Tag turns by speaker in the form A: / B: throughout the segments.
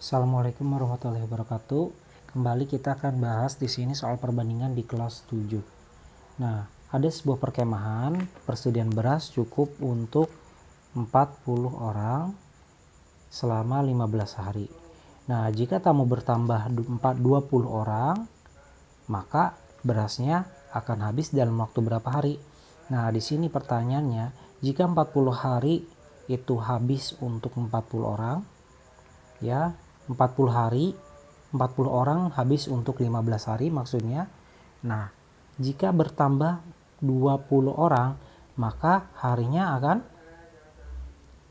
A: Assalamualaikum warahmatullahi wabarakatuh. Kembali kita akan bahas di sini soal perbandingan di kelas 7. Nah, ada sebuah perkemahan, persediaan beras cukup untuk 40 orang selama 15 hari. Nah, jika tamu bertambah 20 orang, maka berasnya akan habis dalam waktu berapa hari? Nah, di sini pertanyaannya, jika 40 hari itu habis untuk 40 orang, ya 40 hari 40 orang habis untuk 15 hari maksudnya. Nah, jika bertambah 20 orang maka harinya akan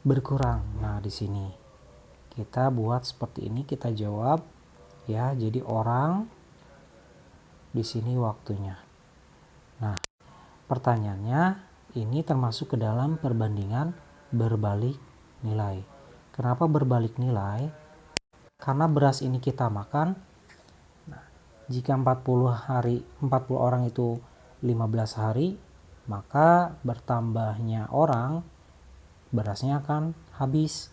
A: berkurang. Nah, di sini kita buat seperti ini, kita jawab ya. Jadi orang di sini waktunya. Nah, pertanyaannya ini termasuk ke dalam perbandingan berbalik nilai. Kenapa berbalik nilai? Karena beras ini kita makan, jika 40 orang itu 15 hari, maka bertambahnya orang berasnya akan habis.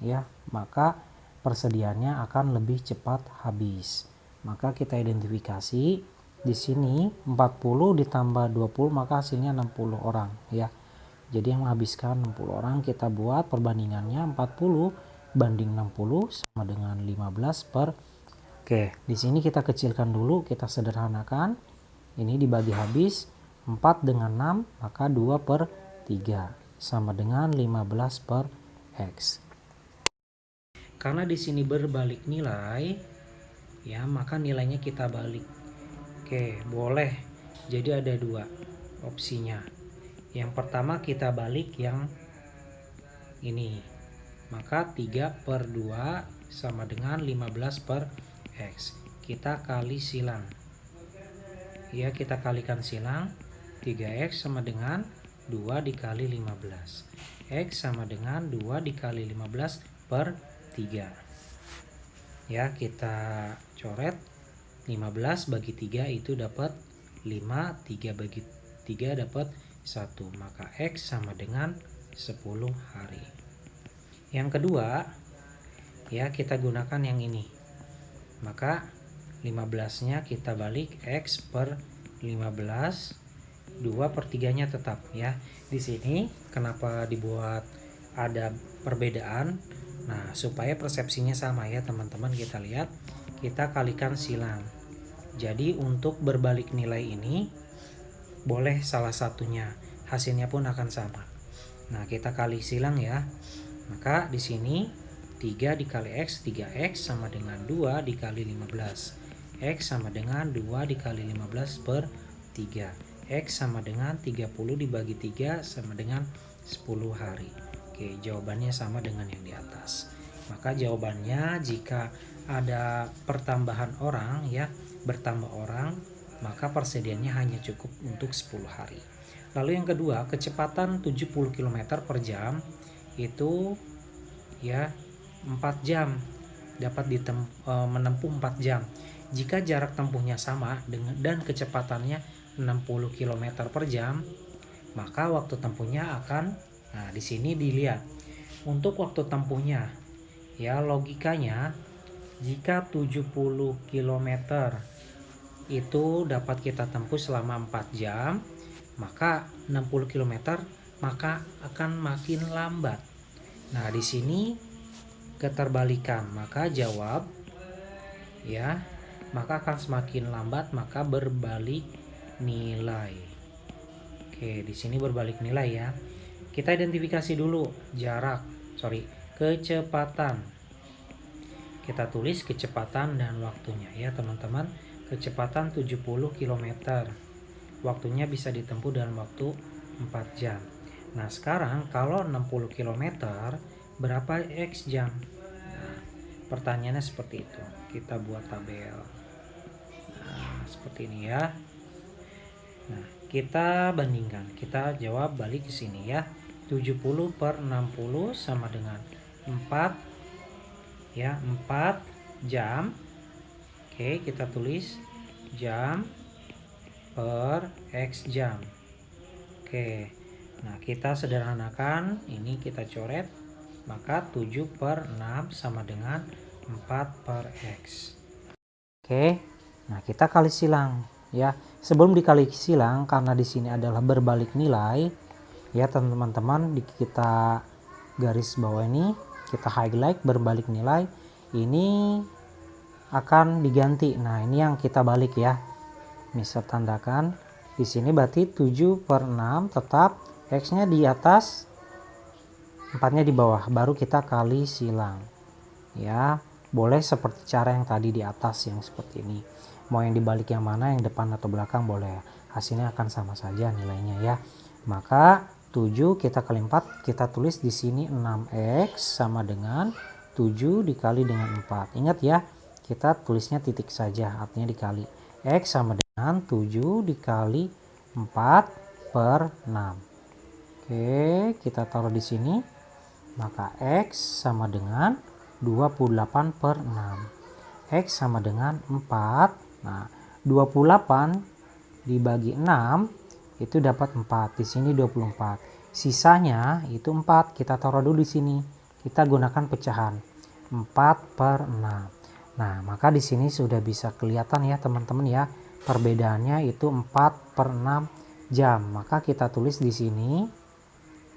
A: Ya, maka persediaannya akan lebih cepat habis. Maka kita identifikasi di sini 40 ditambah 20 maka hasilnya 60 orang ya. Jadi yang menghabiskan 60 orang, kita buat perbandingannya 40 banding 60 sama dengan 15 per. Oke, di sini kita kecilkan dulu, kita sederhanakan. Ini dibagi habis 4 dengan 6, maka 2 per 3 sama dengan 15 per X. Karena di sini berbalik nilai, ya, maka nilainya kita balik. Oke, boleh. Jadi ada dua opsinya. Yang pertama kita balik yang ini. Maka 3 per 2 sama dengan 15 per X. Kita kali silang. Ya, kita kalikan silang. 3X sama dengan 2 dikali 15. X sama dengan 2 dikali 15 per 3. Ya, kita coret. 15 bagi 3 itu dapat 5. 3 bagi 3 dapat 1. Maka X sama dengan 10 hari. Yang kedua, ya, kita gunakan yang ini. Maka 15-nya kita balik, X per 15, 2 per 3-nya tetap ya. Di sini kenapa dibuat ada perbedaan? Nah, supaya persepsinya sama ya teman-teman, kita lihat, kita kalikan silang. Jadi untuk berbalik nilai ini boleh salah satunya, hasilnya pun akan sama. Nah, kita kali silang ya. Maka di sini 3 dikali X, 3X sama dengan 2 dikali 15. X sama dengan 2 dikali 15 per 3. X sama dengan 30 dibagi 3 sama dengan 10 hari. Oke, jawabannya sama dengan yang di atas. Maka jawabannya jika ada pertambahan orang ya, bertambah orang, maka persediaannya hanya cukup untuk 10 hari. Lalu yang kedua, kecepatan 70 km per jam itu ya 4 jam, dapat menempuh 4 jam. Jika jarak tempuhnya sama dan kecepatannya 60 km per jam, maka waktu tempuhnya akan, nah di sini dilihat untuk waktu tempuhnya ya, logikanya jika 70 km itu dapat kita tempuh selama 4 jam, maka 60 km maka akan makin lambat. Nah, di sini keterbalikan, maka jawab ya, maka akan semakin lambat, maka berbalik nilai. Oke, di sini berbalik nilai ya. Kita identifikasi dulu kecepatan. Kita tulis kecepatan dan waktunya ya, teman-teman. Kecepatan 70 km. Waktunya bisa ditempuh dalam waktu 4 jam. Nah, sekarang kalau 60 km berapa X jam? Nah, pertanyaannya seperti itu. Kita buat tabel. Nah, seperti ini ya. Nah, kita bandingkan. Kita jawab balik ke sini ya. 70 per 60 sama dengan 4 ya, 4 jam. Oke, kita tulis jam per X jam. Oke. Nah, kita sederhanakan, ini kita coret. Maka 7 per 6 sama dengan 4 per X. Oke, nah kita kali silang ya. Sebelum dikali silang, karena di sini adalah berbalik nilai ya teman-teman, kita garis bawah ini, kita highlight berbalik nilai, ini akan diganti. Nah ini yang kita balik ya, misal tandakan di sini, berarti 7 per 6 tetap X nya di atas, 4 nya di bawah, baru kita kali silang ya. Boleh seperti cara yang tadi di atas yang seperti ini, mau yang dibalik yang mana, yang depan atau belakang boleh, hasilnya akan sama saja nilainya ya. Maka 7 kita kali 4, kita tulis di sini 6X sama dengan 7 dikali dengan 4. Ingat ya, kita tulisnya titik saja, artinya dikali. X sama dengan 7 dikali 4 per 6. Oke, kita taruh di sini. Maka X sama dengan 28 per 6. X sama dengan 4. Nah, 28 dibagi 6 itu dapat 4. Di sini 24. Sisanya itu 4. Kita taruh dulu di sini. Kita gunakan pecahan. 4 per 6. Nah, maka di sini sudah bisa kelihatan ya teman-teman ya. Perbedaannya itu 4 per 6 jam. Maka kita tulis di sini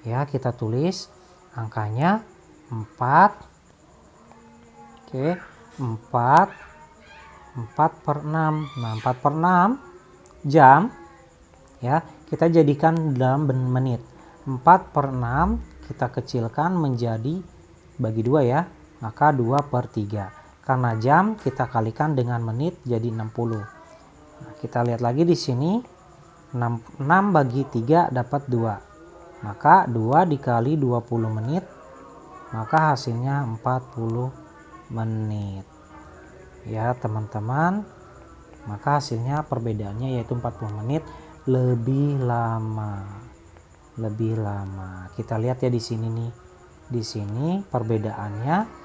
A: ya, kita tulis angkanya 4. Oke, 4 per 6. Nah, 4 per 6 jam ya, kita jadikan dalam menit. 4 per 6 kita kecilkan menjadi bagi 2 ya, maka 2 per 3. Karena jam kita kalikan dengan menit jadi 60. Nah, kita lihat lagi di sini, 6 bagi 3 dapat 2. Maka 2 dikali 20 menit, maka hasilnya 40 menit ya teman-teman. Maka hasilnya perbedaannya yaitu 40 menit lebih lama. Kita lihat ya di sini nih, di sini perbedaannya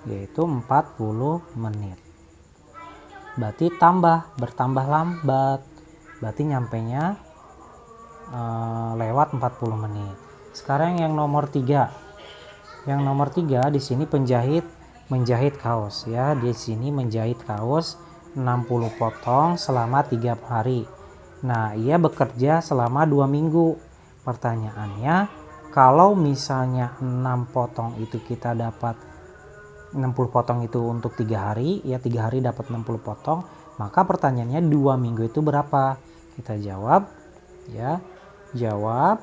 A: yaitu 40 menit, berarti bertambah lambat, berarti nyampenya lewat 40 menit. Sekarang yang nomor 3. Yang nomor 3 di sini menjahit kaos ya. Di sini menjahit kaos 60 potong selama 3 hari. Nah, ia bekerja selama 2 minggu. Pertanyaannya, kalau misalnya 6 potong itu kita dapat 60 potong itu untuk 3 hari, ya 3 hari dapat 60 potong, maka pertanyaannya 2 minggu itu berapa? Kita jawab ya. Jawab,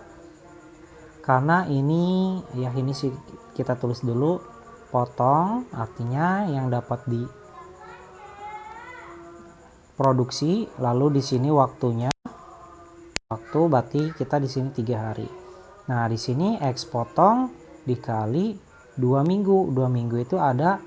A: karena ini ya, ini sih kita tulis dulu potong, artinya yang dapat diproduksi, lalu di sini waktunya, berarti kita di sini 3 hari. Nah, di sini X potong dikali 2 minggu. 2 minggu itu ada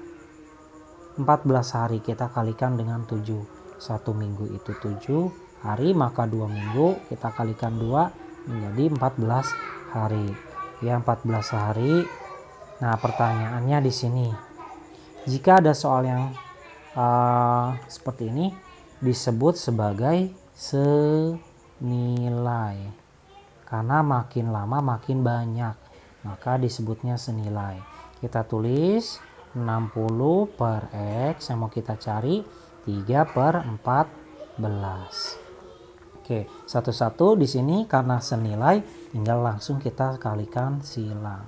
A: 14 hari, kita kalikan dengan 7. 1 minggu itu 7 hari, maka 2 minggu kita kalikan 2 menjadi 14 hari. Ya, 14 hari. Nah, pertanyaannya di sini, jika ada soal yang seperti ini, disebut sebagai senilai. Karena makin lama makin banyak, maka disebutnya senilai. Kita tulis 60 per X yang mau kita cari 3 per 14. Oke, satu-satu di sini karena senilai, tinggal langsung kita kalikan silang.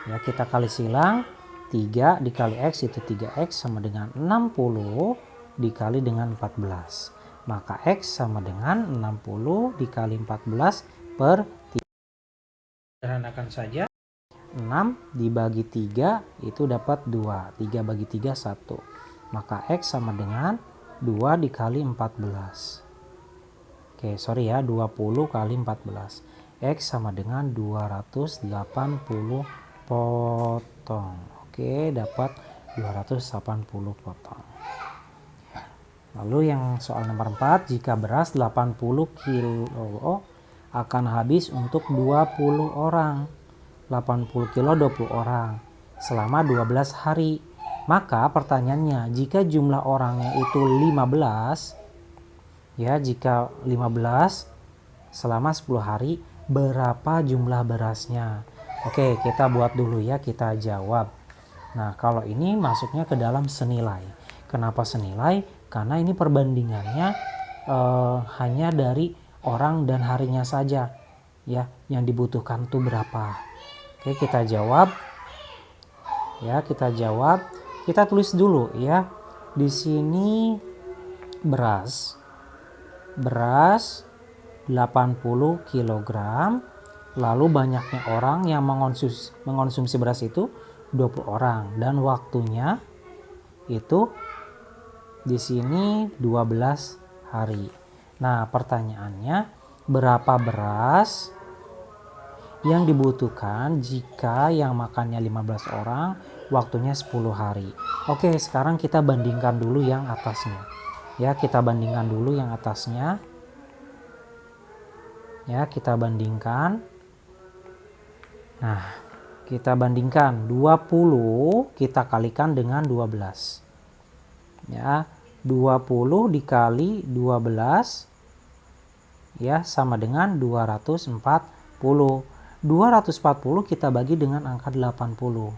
A: Ya, kita kali silang, 3 dikali X itu 3X sama dengan 60 dikali dengan 14. Maka X sama dengan 60 dikali 14 per 3. Sederhanakan saja. 6 dibagi 3 itu dapat 2. 3 bagi 3 1. Maka X sama dengan 2 dikali 14. Oke, sorry ya, 20 kali 14. X sama dengan 280 potong. Oke, dapat 280 potong. Lalu yang soal nomor 4, jika beras 80 kilo akan habis untuk 20 orang. 80 kilo 20 orang selama 12 hari. Maka pertanyaannya, jika jumlah orangnya itu 15, ya, jika 15 selama 10 hari, berapa jumlah berasnya? Oke, kita buat dulu ya, kita jawab. Nah, kalau ini masuknya ke dalam senilai. Kenapa senilai? Karena ini perbandingannya hanya dari orang dan harinya saja, ya, yang dibutuhkan tuh berapa. Oke, kita jawab. Ya, kita jawab. Kita tulis dulu ya. Di sini beras 80 kg. Lalu banyaknya orang yang mengonsumsi beras itu 20 orang dan waktunya itu di sini 12 hari. Nah, pertanyaannya berapa beras yang dibutuhkan jika yang makannya 15 orang waktunya 10 hari. Oke, sekarang kita bandingkan dulu yang atasnya. Ya, kita bandingkan dulu yang atasnya. Ya, kita bandingkan. Nah, kita bandingkan 20 kita kalikan dengan 12. Ya, 20 dikali 12 ya sama dengan 240. 240 kita bagi dengan angka 80.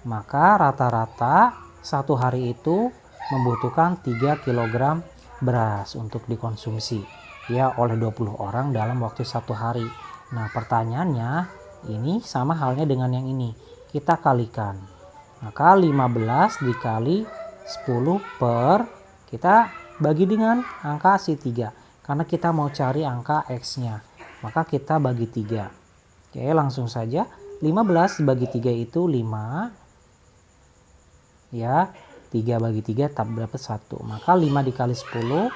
A: Maka rata-rata satu hari itu membutuhkan 3 kg beras untuk dikonsumsi ya oleh 20 orang dalam waktu satu hari. Nah, pertanyaannya ini sama halnya dengan yang ini. Kita kalikan. Maka 15 dikali 10 per kita bagi dengan angka si 3. Karena kita mau cari angka X-nya. Maka kita bagi 3. Oke, langsung saja. 15 dibagi 3 itu 5. Ya, 3 bagi 3 dapat 1. Maka 5 dikali 10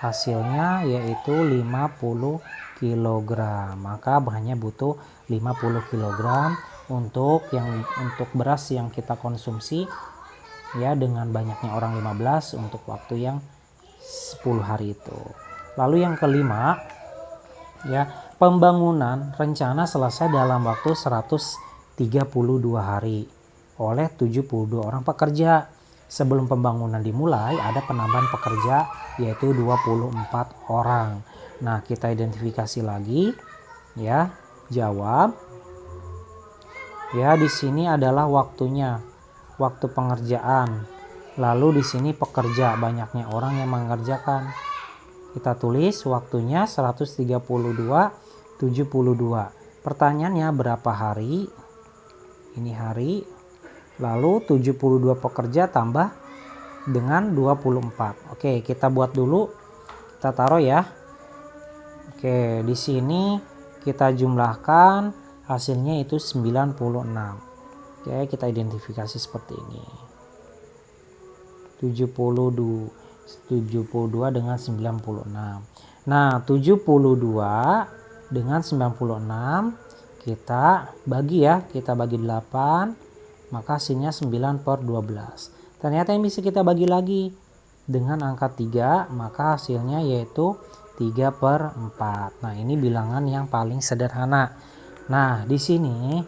A: hasilnya yaitu 50 kg. Maka hanya butuh 50 kg untuk beras yang kita konsumsi ya dengan banyaknya orang 15 untuk waktu yang 10 hari itu. Lalu yang kelima ya, pembangunan rencana selesai dalam waktu 132 hari oleh 72 orang pekerja. Sebelum pembangunan dimulai ada penambahan pekerja yaitu 24 orang. Nah, kita identifikasi lagi ya, jawab. Ya, di sini adalah waktunya, waktu pengerjaan. Lalu di sini pekerja, banyaknya orang yang mengerjakan. Kita tulis waktunya 132 72. Pertanyaannya berapa hari? Ini hari. Lalu 72 pekerja tambah dengan 24. Oke, kita buat dulu. Kita taruh ya. Oke, di sini kita jumlahkan hasilnya itu 96. Oke, kita identifikasi seperti ini. 72 dengan 96. Nah, 72 dengan 96 kita bagi ya. Kita bagi 8. Maka hasilnya 9 per 12. Ternyata yang bisa kita bagi lagi dengan angka 3, maka hasilnya yaitu 3 per 4. Nah, ini bilangan yang paling sederhana. Nah, di sini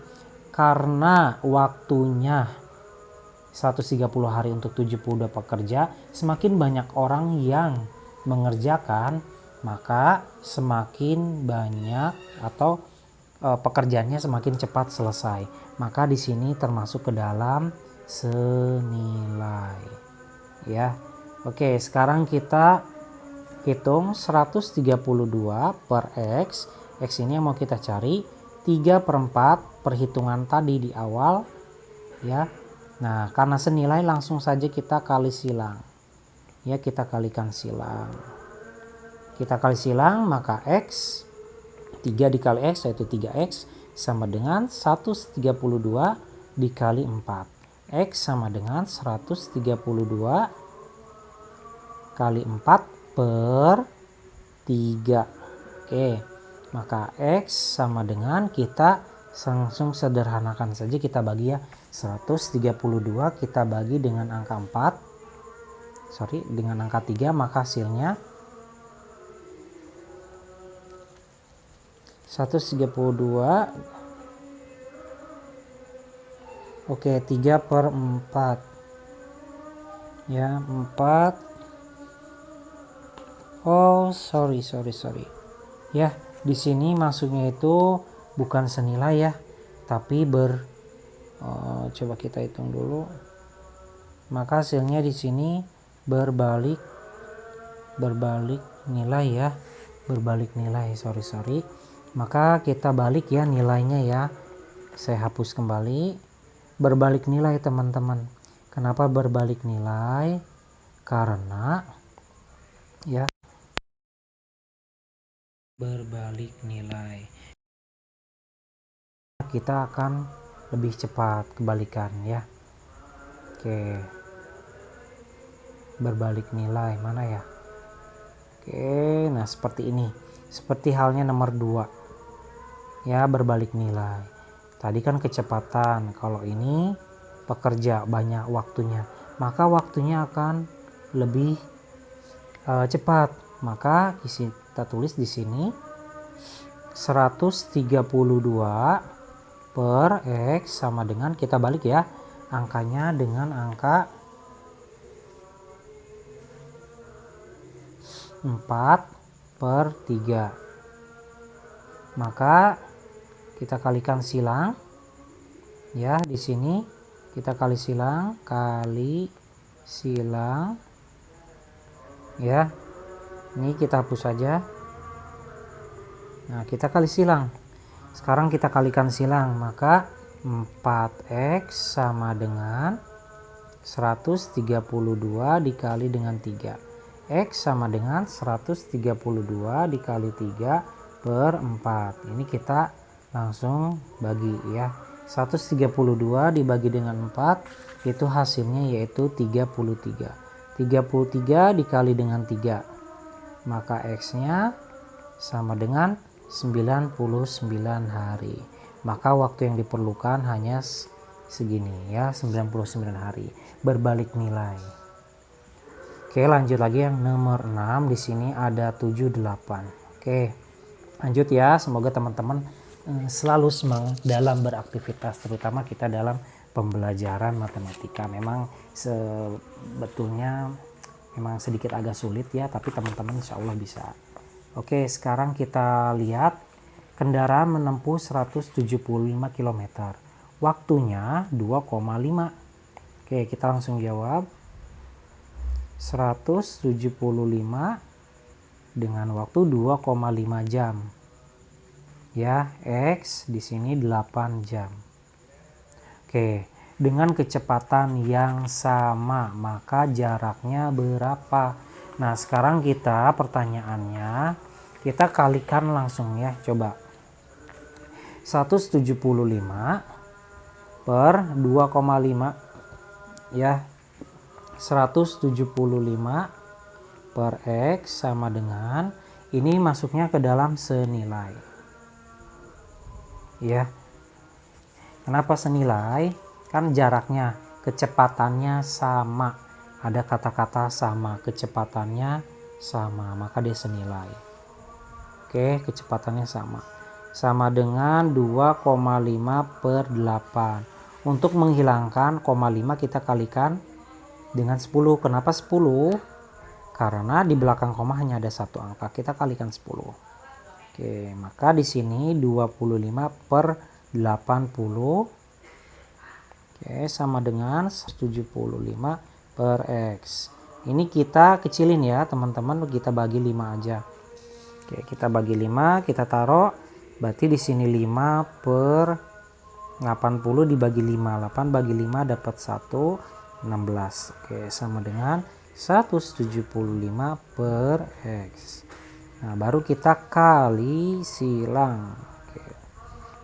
A: karena waktunya 130 hari untuk 72 pekerja, semakin banyak orang yang mengerjakan, maka semakin banyak atau pekerjaannya semakin cepat selesai. Maka di sini termasuk ke dalam senilai. Ya. Oke, sekarang kita hitung 132 per X. X ini yang mau kita cari 3 per 4 perhitungan tadi di awal. Ya. Nah, karena senilai langsung saja kita kali silang. Ya, kita kalikan silang. Kita kali silang maka X 3 dikali X yaitu 3X sama dengan 132 dikali 4. X sama dengan 132 kali 4 per 3. Oke, maka X sama dengan kita langsung sederhanakan saja, kita bagi ya. 132 kita bagi dengan angka 4. Dengan angka 3, maka hasilnya 132. Oke, 3 per 4. Ya, 4. Oh, sorry. Ya, di sini masuknya itu bukan senilai ya, tapi Coba kita hitung dulu. Maka hasilnya di sini berbalik nilai ya. Berbalik nilai, sorry. Maka kita balik ya nilainya ya. Saya hapus kembali. Berbalik nilai teman-teman. Kenapa berbalik nilai? Karena ya berbalik nilai kita akan lebih cepat kebalikan ya. Oke, berbalik nilai mana ya? Oke, nah seperti ini, seperti halnya nomor 2 ya, berbalik nilai. Tadi kan kecepatan, kalau ini pekerja banyak waktunya, maka waktunya akan lebih cepat. Maka kita tulis di sini 132 per X sama dengan, kita balik ya angkanya dengan angka 4/3. Maka kita kalikan silang ya, di sini kita kali silang ya. Ini kita hapus saja. Nah, kita kali silang. Sekarang kita kalikan silang, maka 4X sama dengan 132 dikali dengan 3. X sama dengan 132 dikali 3 per 4. Ini kita langsung bagi ya. 132 dibagi dengan 4 itu hasilnya yaitu 33. 33 dikali dengan 3. Maka X-nya sama dengan 99 hari. Maka waktu yang diperlukan hanya segini ya, 99 hari. Berbalik nilai. Oke, lanjut lagi yang nomor 6. Di sini ada 78. Oke, lanjut ya. Semoga teman-teman selalu semangat dalam beraktivitas, terutama kita dalam pembelajaran matematika. Memang sebetulnya memang sedikit agak sulit ya, tapi teman-teman insya Allah bisa. Oke, sekarang kita lihat kendaraan menempuh 175 km. Waktunya 2,5. Oke, kita langsung jawab. 175 dengan waktu 2,5 jam. Ya, X di sini 8 jam. Oke, dengan kecepatan yang sama, maka jaraknya berapa? Nah, sekarang kita pertanyaannya, kita kalikan langsung ya, coba. 175 per 2,5 ya. 175 per X sama dengan, ini masuknya ke dalam senilai. Ya. Kenapa senilai? Kan jaraknya, kecepatannya sama. Ada kata-kata sama, kecepatannya sama, maka dia senilai. Oke, kecepatannya sama. Sama dengan 2,5 per 8. Untuk menghilangkan 0,5 kita kalikan dengan 10. Kenapa 10? Karena di belakang koma hanya ada satu angka. Kita kalikan 10. Oke, maka di sini 25 per 80. Oke, sama dengan 175 per X. Ini kita kecilin ya teman-teman, kita bagi 5 aja. Oke, kita bagi 5, kita taruh, berarti di sini 5 per 80 dibagi 5. 8 bagi 5 dapat 1, 16. Oke, sama dengan 175 per X. Nah, baru kita kali silang. Oke.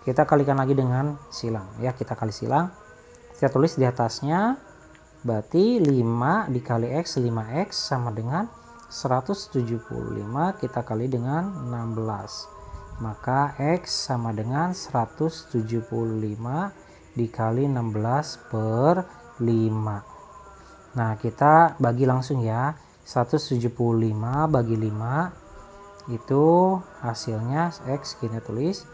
A: Kita kalikan lagi dengan silang ya, kita kali silang. Kita tulis di atasnya, berarti 5 dikali X, 5X sama dengan 175 kita kali dengan 16. Maka X sama dengan 175 dikali 16 per 5. Nah, kita bagi langsung ya. 175 bagi 5 itu hasilnya X, kita tulis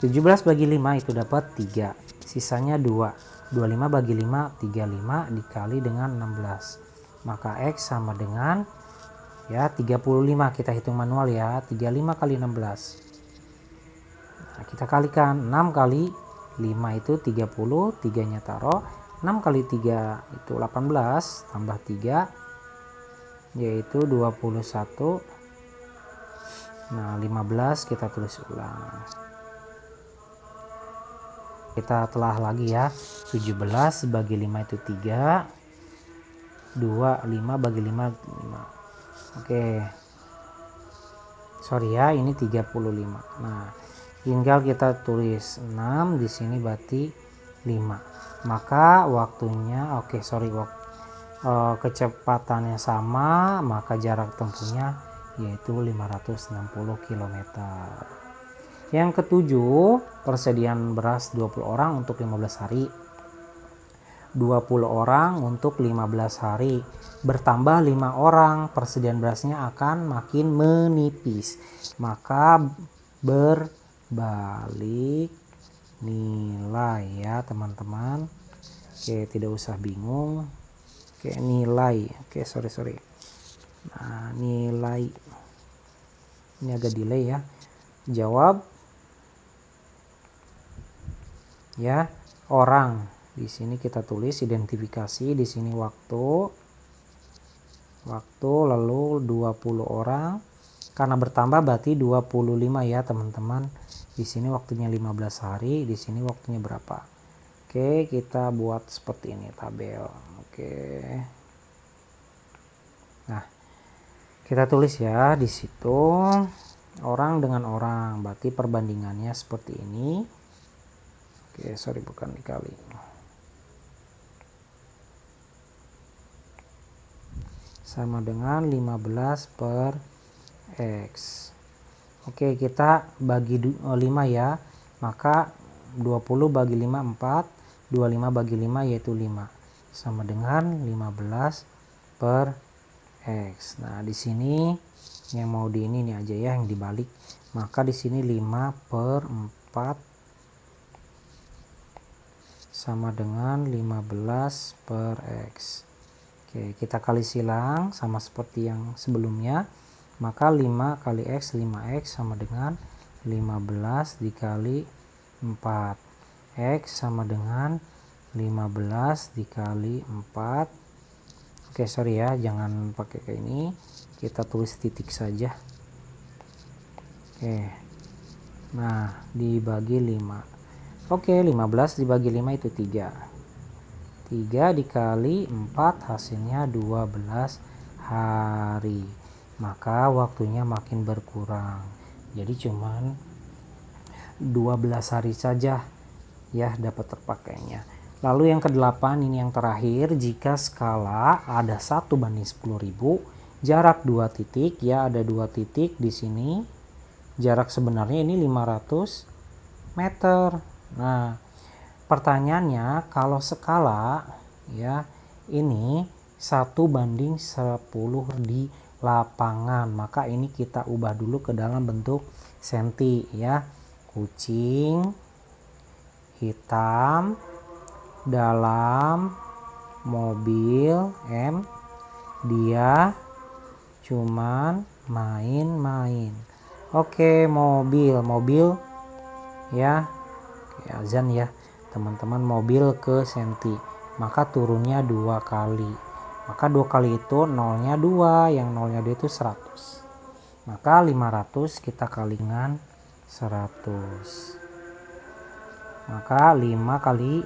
A: 17 bagi 5 itu dapat 3. Sisanya 2. 25 bagi 5, 35 dikali dengan 16. Maka X sama dengan ya 35, kita hitung manual ya. 35 kali 16. Nah, kita kalikan 6 kali 5 itu 30, 3-nya taruh. 6 kali 3 itu 18, tambah 3 yaitu 21. Nah 15 kita tulis ulang. Kita telah lagi ya. 17 bagi 5 itu 3. 2, 5 bagi 5, 5. Oke. Sorry ya, ini 35. Nah, tinggal kita tulis 6 di sini berarti 5. Maka waktunya kecepatannya sama, maka jarak tempuhnya yaitu 560 km. Yang ketujuh, persediaan beras 20 orang untuk 15 hari. 20 orang untuk 15 hari. Bertambah 5 orang, persediaan berasnya akan makin menipis. Maka berbalik nilai ya teman-teman. Oke, tidak usah bingung. Oke, nilai. Oke, sorry. Nah, nilai. Ini agak delay ya. Jawab ya, orang. Di sini kita tulis identifikasi, di sini waktu lalu 20 orang. Karena bertambah berarti 25 ya, teman-teman. Di sini waktunya 15 hari, di sini waktunya berapa? Oke, kita buat seperti ini tabel. Oke. Nah, kita tulis ya di situ orang dengan orang, berarti perbandingannya seperti ini. Oke, sorry bukan dikali. Sama dengan 15 per X. Oke, kita bagi 5 ya. Maka 20 bagi 5 4, 25 bagi 5 yaitu 5. Sama dengan 15 per X. Nah, di sini yang mau di ini aja ya, yang dibalik. Maka di sini 5 per 4 sama dengan 15 per X. Oke, kita kali silang sama seperti yang sebelumnya. Maka 5 kali X, 5X sama dengan 15 dikali 4. X sama dengan 15 dikali 4. Oke, sorry ya, jangan pakai kayak ini. Kita tulis titik saja. Oke. Nah, dibagi 5. Oke, 15 dibagi 5 itu 3. 3 dikali 4 hasilnya 12 hari. Maka waktunya makin berkurang. Jadi cuman 12 hari saja ya dapat terpakainya. Lalu yang ke-8 ini yang terakhir, jika skala ada 1/10.000, jarak 2 titik ya, ada 2 titik di sini. Jarak sebenarnya ini 500 meter. Nah, pertanyaannya kalau skala ya ini 1/10 di lapangan, maka ini kita ubah dulu ke dalam bentuk senti ya. Kucing hitam dalam mobil M, dia cuman main-main. Oke, mobil ya, kayak azan ya teman-teman, mobil ke senti, maka turunnya 2 kali. Maka 2 kali itu nolnya 2, yang nolnya 2 itu 100. Maka 500 kita kali dengan 100. Maka 5 kali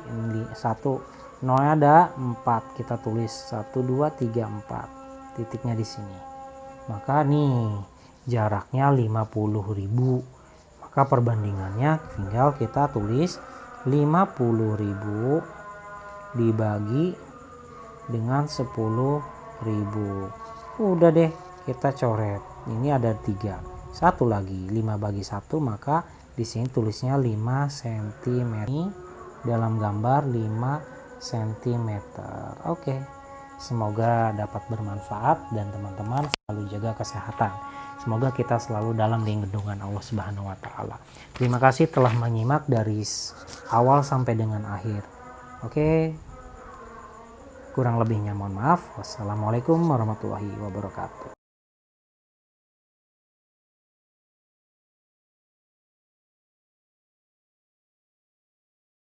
A: 1, nolnya ada 4, kita tulis 1 2 3 4, titiknya di sini. Maka nih jaraknya 50.000. Maka perbandingannya tinggal kita tulis 50.000 dibagi dengan 10.000. Udah deh, kita coret. Ini ada 3. Satu lagi 5 bagi 1, maka di sini tulisnya 5 cm. Dalam gambar 5 cm. Oke. Semoga dapat bermanfaat dan teman-teman selalu jaga kesehatan. Semoga kita selalu dalam lindungan Allah Subhanahu wa taala. Terima kasih telah menyimak dari awal sampai dengan akhir. Oke. Kurang lebihnya mohon maaf. Wassalamualaikum warahmatullahi wabarakatuh.